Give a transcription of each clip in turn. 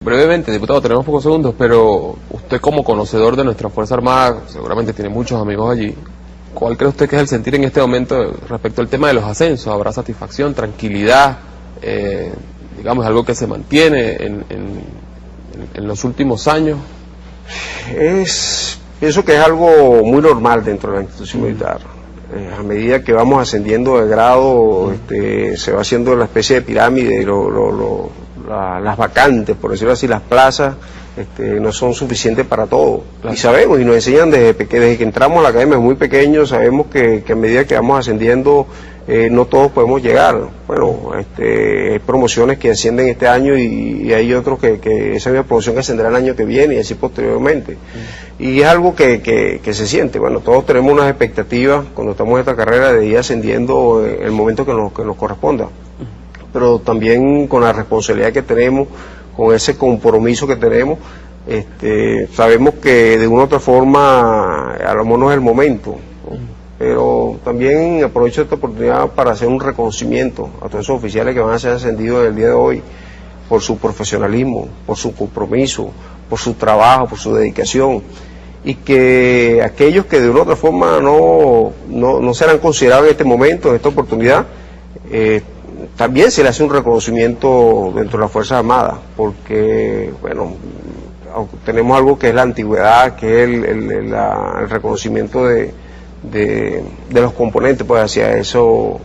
Brevemente, diputado, tenemos pocos segundos, pero usted como conocedor de nuestra Fuerza Armada, seguramente tiene muchos amigos allí. ¿Cuál cree usted que es el sentir en este momento respecto al tema de los ascensos? ¿Habrá satisfacción, tranquilidad? Digamos, algo que se mantiene en los últimos años. Pienso que es algo muy normal dentro de la institución militar. A medida que vamos ascendiendo de grado, se va haciendo la especie de pirámide y las vacantes, por decirlo así, las plazas, no son suficientes para todo. Claro. Y sabemos, y nos enseñan desde que entramos a la academia muy pequeños, sabemos que a medida que vamos ascendiendo, no todos podemos llegar. Bueno, hay promociones que ascienden este año y hay otros que esa misma promoción ascenderá el año que viene y así posteriormente. Y es algo que se siente. Bueno, todos tenemos unas expectativas cuando estamos en esta carrera de ir ascendiendo en el momento que nos corresponda. Pero también con la responsabilidad que tenemos, con ese compromiso que tenemos, sabemos que de una u otra forma a lo mejor no es el momento, ¿no? Pero también aprovecho esta oportunidad para hacer un reconocimiento a todos esos oficiales que van a ser ascendidos el día de hoy por su profesionalismo, por su compromiso, por su trabajo, por su dedicación, y que aquellos que de una u otra forma no serán considerados en este momento, en esta oportunidad, también se le hace un reconocimiento dentro de las Fuerzas Armadas, porque, bueno, tenemos algo que es la antigüedad, que es el reconocimiento de los componentes, pues, hacia esos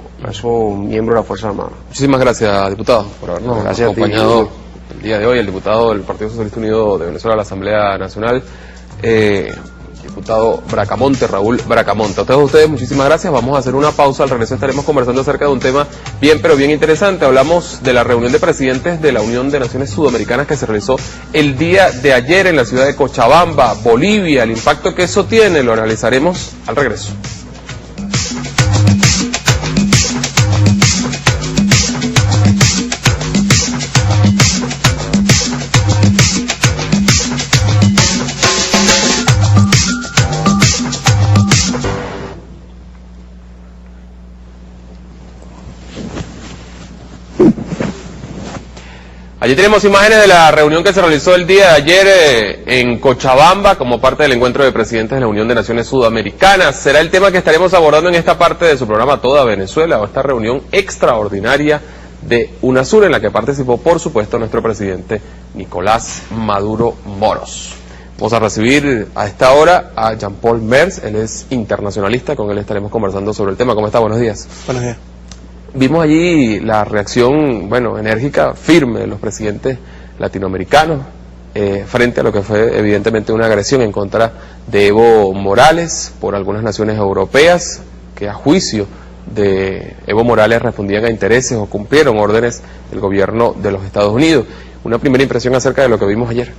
miembros de las Fuerzas Armadas. Muchísimas gracias, diputado, por habernos acompañado el día de hoy, el diputado del Partido Socialista Unido de Venezuela a la Asamblea Nacional, diputado Bracamonte, Raúl Bracamonte. A todos ustedes, muchísimas gracias. Vamos a hacer una pausa. Al regreso estaremos conversando acerca de un tema bien, pero bien interesante. Hablamos de la reunión de presidentes de la Unión de Naciones Sudamericanas que se realizó el día de ayer en la ciudad de Cochabamba, Bolivia. El impacto que eso tiene lo analizaremos al regreso. Allí tenemos imágenes de la reunión que se realizó el día de ayer en Cochabamba como parte del encuentro de presidentes de la Unión de Naciones Sudamericanas. Será el tema que estaremos abordando en esta parte de su programa Toda Venezuela, o esta reunión extraordinaria de UNASUR en la que participó, por supuesto, nuestro presidente Nicolás Maduro Moros. Vamos a recibir a esta hora a Jean-Paul Merz, él es internacionalista, con él estaremos conversando sobre el tema. ¿Cómo está? Buenos días. Buenos días. Vimos allí la reacción, enérgica, firme de los presidentes latinoamericanos frente a lo que fue evidentemente una agresión en contra de Evo Morales por algunas naciones europeas que a juicio de Evo Morales respondían a intereses o cumplieron órdenes del gobierno de los Estados Unidos. Una primera impresión acerca de lo que vimos ayer.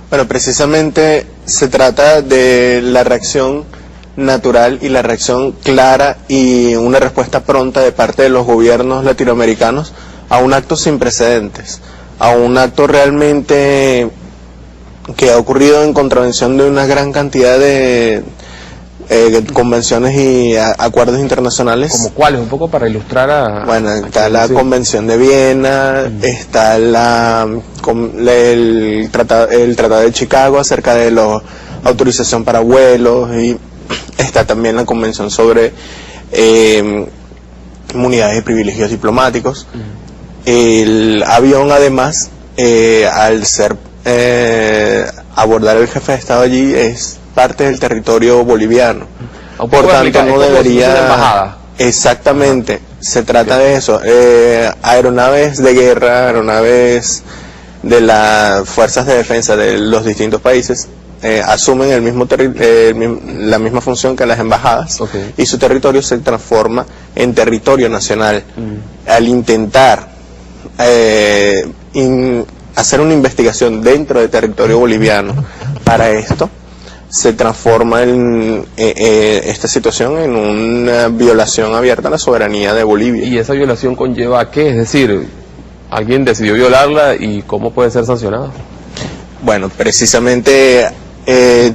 Bueno, precisamente se trata de la reacción natural y la reacción clara y una respuesta pronta de parte de los gobiernos latinoamericanos a un acto sin precedentes, a un acto realmente que ha ocurrido en contravención de una gran cantidad de convenciones y acuerdos internacionales. ¿Como cuáles? Un poco para ilustrar a... Bueno, está la Convención de Viena, está el Tratado de Chicago acerca de la autorización para vuelos, y está también la Convención sobre inmunidades y privilegios diplomáticos. El avión, además, al ser abordar el jefe de Estado allí, es parte del territorio boliviano. Por tanto, no debería... Exactamente, se trata de eso. Aeronaves de guerra, aeronaves de las fuerzas de defensa de los distintos países asumen la misma función que las embajadas, y su territorio se transforma en territorio nacional. Al intentar hacer una investigación dentro del territorio boliviano para esto, se transforma esta situación en una violación abierta a la soberanía de Bolivia. ¿Y esa violación conlleva a qué? Es decir, ¿alguien decidió violarla y cómo puede ser sancionado? Bueno, precisamente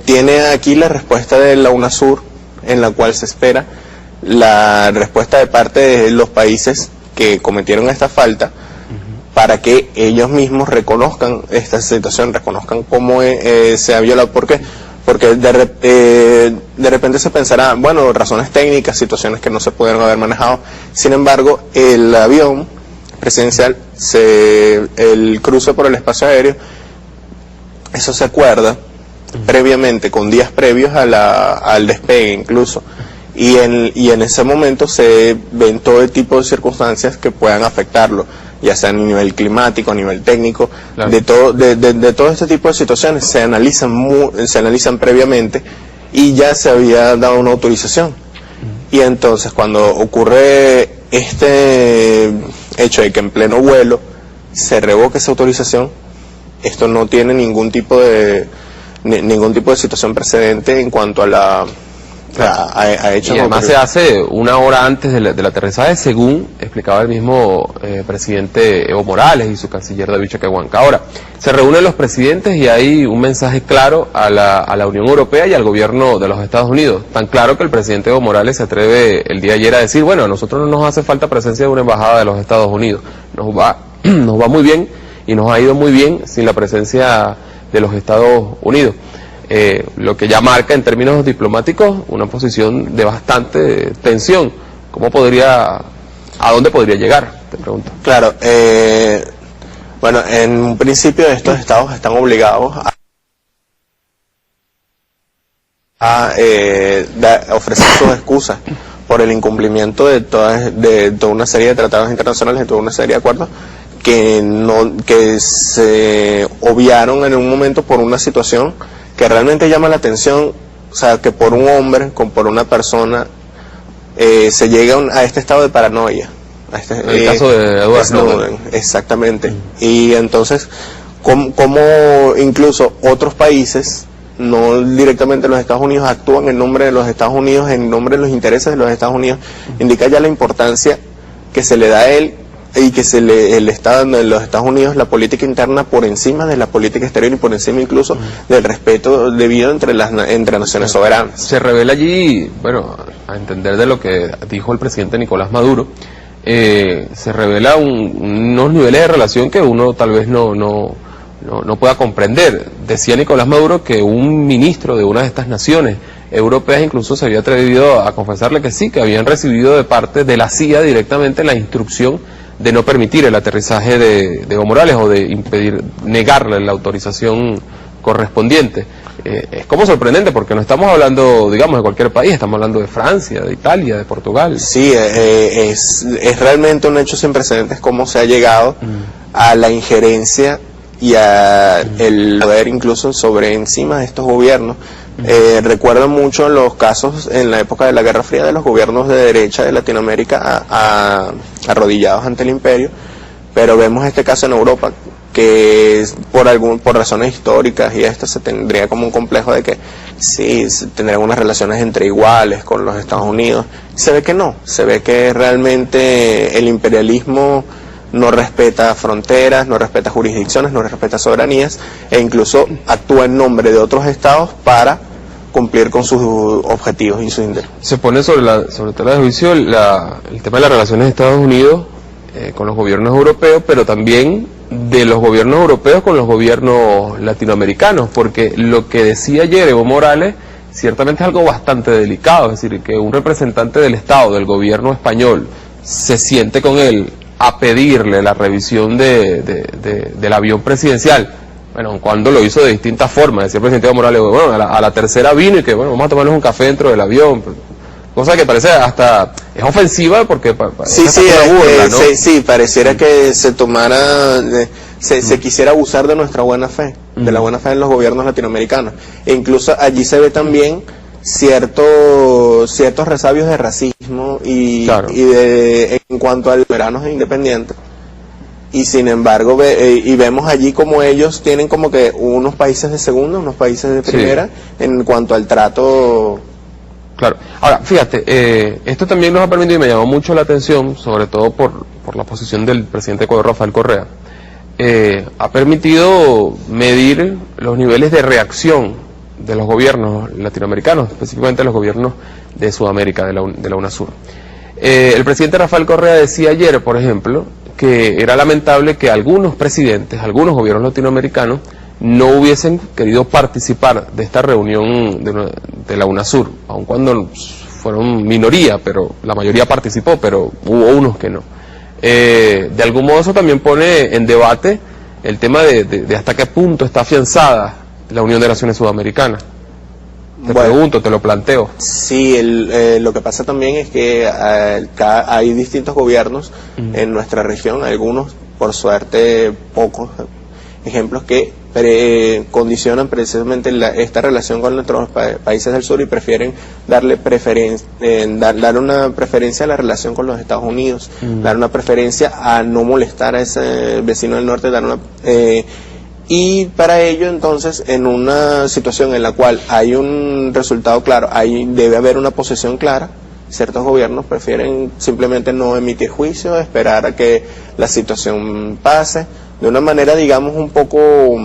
tiene aquí la respuesta de la UNASUR, en la cual se espera la respuesta de parte de los países que cometieron esta falta, para que ellos mismos reconozcan esta situación, reconozcan cómo se ha violado. ¿Por qué? Porque de repente se pensará, bueno, razones técnicas, situaciones que no se pudieron haber manejado. Sin embargo, el avión presidencial, el cruce por el espacio aéreo, eso se acuerda previamente, con días previos al despegue incluso. Y en ese momento se ven todo tipo de circunstancias que puedan afectarlo, ya sea a nivel climático, a nivel técnico, claro. de todo este tipo de situaciones se analizan previamente, y ya se había dado una autorización. Y entonces cuando ocurre este hecho de que en pleno vuelo se revoque esa autorización, esto no tiene ningún tipo de situación precedente en cuanto a hechos. Y además se hace una hora antes del aterrizaje, según explicaba el mismo presidente Evo Morales y su canciller David Choquehuanca. Ahora, se reúnen los presidentes y hay un mensaje claro a la Unión Europea y al gobierno de los Estados Unidos. Tan claro que el presidente Evo Morales se atreve el día de ayer a decir, bueno, a nosotros no nos hace falta presencia de una embajada de los Estados Unidos. Nos va muy bien y nos ha ido muy bien sin la presencia de los Estados Unidos. Lo que ya marca en términos diplomáticos una posición de bastante tensión. ¿A dónde podría llegar? Te pregunto. Claro, bueno, en un principio estos estados están obligados a ofrecer sus excusas por el incumplimiento de toda una serie de tratados internacionales, de toda una serie de acuerdos que se obviaron en un momento por una situación que realmente llama la atención. O sea, que por un hombre, por una persona, se llega a este estado de paranoia. El caso de Edward Snowden. Exactamente. Y entonces, como incluso otros países, no directamente los Estados Unidos, actúan en nombre de los Estados Unidos, en nombre de los intereses de los Estados Unidos, indica ya la importancia que se le da a él, y que le está dando en los Estados Unidos la política interna por encima de la política exterior y por encima incluso del respeto debido entre naciones soberanas. Se revela allí, bueno, a entender de lo que dijo el presidente Nicolás Maduro, se revela unos niveles de relación que uno tal vez no pueda comprender. Decía Nicolás Maduro que un ministro de una de estas naciones europeas incluso se había atrevido a confesarle que sí, que habían recibido de parte de la CIA directamente la instrucción de no permitir el aterrizaje de Evo Morales o de negarle la autorización correspondiente. Es como sorprendente porque no estamos hablando, digamos, de cualquier país, estamos hablando de Francia, de Italia, de Portugal. Sí, es realmente un hecho sin precedentes cómo se ha llegado a la injerencia y a el poder incluso sobre encima de estos gobiernos. Recuerdo mucho los casos en la época de la Guerra Fría de los gobiernos de derecha de Latinoamérica arrodillados ante el imperio, pero vemos este caso en Europa que por razones históricas y esto se tendría como un complejo de que sí, tendrían unas relaciones entre iguales con los Estados Unidos. Se ve que no, se ve que realmente el imperialismo no respeta fronteras, no respeta jurisdicciones, no respeta soberanías, e incluso actúa en nombre de otros estados para cumplir con sus objetivos y sus intereses. Se pone sobre tela de juicio el tema de las relaciones de Estados Unidos con los gobiernos europeos, pero también de los gobiernos europeos con los gobiernos latinoamericanos, porque lo que decía ayer Evo Morales ciertamente es algo bastante delicado, es decir, que un representante del Estado, del gobierno español, se siente con él a pedirle la revisión del avión presidencial. Bueno, cuando lo hizo de distintas formas, decía el presidente Evo Morales, bueno, a la tercera vino y que bueno, vamos a tomarnos un café dentro del avión, cosa que parece hasta es ofensiva porque sí, burla, ¿no? Sí, pareciera que se tomara, se quisiera abusar de nuestra buena fe, de la buena fe de los gobiernos latinoamericanos, e incluso allí se ve también ciertos resabios de racismo y en cuanto a los soberanos independientes. Y sin embargo vemos allí como ellos tienen como que unos países de segunda, unos países de primera, en cuanto al trato. Claro. Ahora, fíjate, esto también nos ha permitido, y me llamó mucho la atención, sobre todo por la posición del presidente de Ecuador, Rafael Correa, ha permitido medir los niveles de reacción de los gobiernos latinoamericanos, específicamente los gobiernos de Sudamérica, de la UNASUR. El presidente Rafael Correa decía ayer, por ejemplo, que era lamentable que algunos presidentes, algunos gobiernos latinoamericanos, no hubiesen querido participar de esta reunión de la UNASUR, aun cuando fueron minoría, pero la mayoría participó, pero hubo unos que no. De algún modo eso también pone en debate el tema de hasta qué punto está afianzada la Unión de Naciones Sudamericanas. Te pregunto, te lo planteo. Sí, lo que pasa también es que hay distintos gobiernos en nuestra región, algunos, por suerte, pocos ejemplos que condicionan precisamente esta relación con nuestros países del sur y prefieren darle dar una preferencia a la relación con los Estados Unidos, dar una preferencia a no molestar a ese vecino del norte, y para ello, entonces, en una situación en la cual hay un resultado claro, debe haber una posición clara, ciertos gobiernos prefieren simplemente no emitir juicio, esperar a que la situación pase, de una manera, digamos, un poco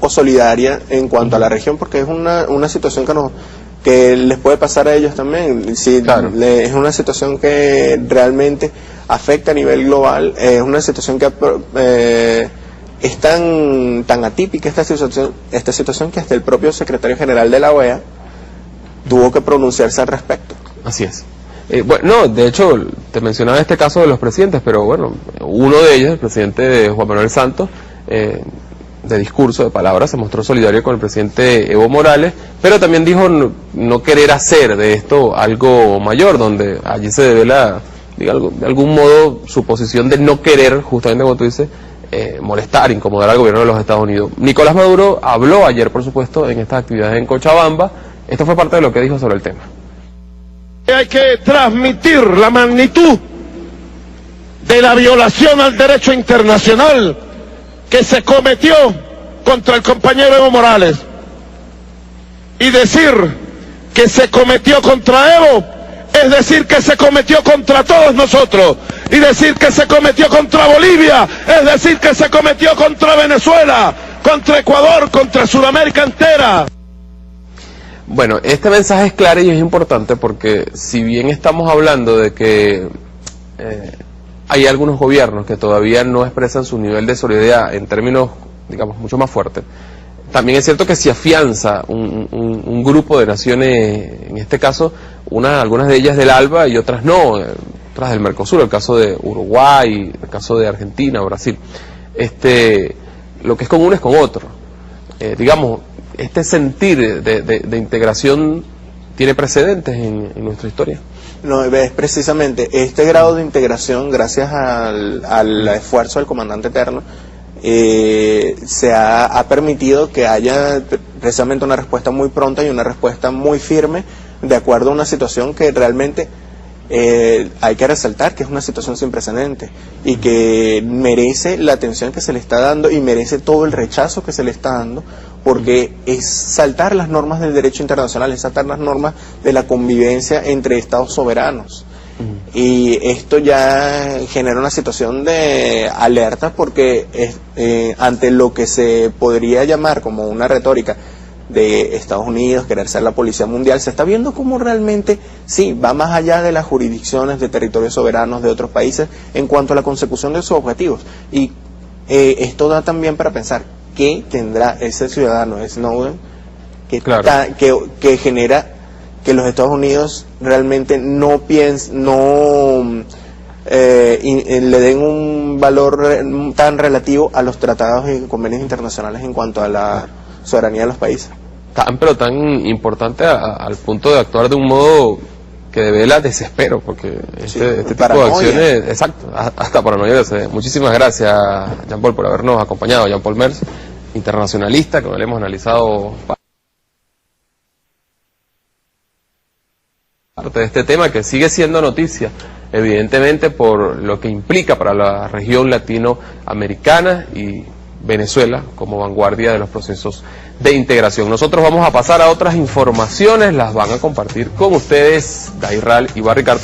solidaria en cuanto a la región, porque es una situación que les puede pasar a ellos también. Sí, claro. Es una situación que realmente afecta a nivel global, es una situación que es tan atípica esta situación que hasta el propio secretario general de la OEA tuvo que pronunciarse al respecto. Así es. Bueno, de hecho, te mencionaba este caso de los presidentes, pero bueno, uno de ellos, el presidente Juan Manuel Santos, de discurso, de palabras, se mostró solidario con el presidente Evo Morales, pero también dijo no querer hacer de esto algo mayor, donde allí se devela, de algún modo, su posición de no querer, justamente como tú dices, molestar, incomodar al gobierno de los Estados Unidos. Nicolás Maduro habló ayer, por supuesto, en estas actividades en Cochabamba. Esto fue parte de lo que dijo sobre el tema. Hay que transmitir la magnitud de la violación al derecho internacional que se cometió contra el compañero Evo Morales. Y decir que se cometió contra Evo es decir que se cometió contra todos nosotros. Y decir que se cometió contra Bolivia es decir que se cometió contra Venezuela, contra Ecuador, contra Sudamérica entera. Bueno, este mensaje es claro y es importante porque si bien estamos hablando de que hay algunos gobiernos que todavía no expresan su nivel de solidaridad en términos, digamos, mucho más fuertes, también es cierto que se afianza un grupo de naciones, en este caso, algunas de ellas del ALBA y otras no, otras del Mercosur, el caso de Uruguay, el caso de Argentina, Brasil. Lo que es común es con otro. Digamos, este sentir de integración tiene precedentes en nuestra historia. No, es precisamente este grado de integración, gracias al esfuerzo del comandante Eterno, se ha permitido que haya precisamente una respuesta muy pronta y una respuesta muy firme de acuerdo a una situación que realmente hay que resaltar que es una situación sin precedentes y que merece la atención que se le está dando y merece todo el rechazo que se le está dando, porque es saltar las normas del derecho internacional, es saltar las normas de la convivencia entre estados soberanos. Y esto ya genera una situación de alerta porque ante lo que se podría llamar como una retórica de Estados Unidos, querer ser la policía mundial, se está viendo cómo realmente, sí, va más allá de las jurisdicciones de territorios soberanos de otros países en cuanto a la consecución de sus objetivos. Y esto da también para pensar qué tendrá ese ciudadano Snowden que genera que los Estados Unidos realmente le den un valor tan relativo a los tratados y convenios internacionales en cuanto a la soberanía de los países. Pero tan importante al punto de actuar de un modo que devela desespero, porque este tipo de acciones, exacto, hasta paranoia. Muchísimas gracias, Jean Paul, por habernos acompañado. Jean Paul Mers, internacionalista, que le hemos analizado parte de este tema que sigue siendo noticia, evidentemente por lo que implica para la región latinoamericana y Venezuela como vanguardia de los procesos de integración. Nosotros vamos a pasar a otras informaciones, las van a compartir con ustedes Dairal y Barry Carta.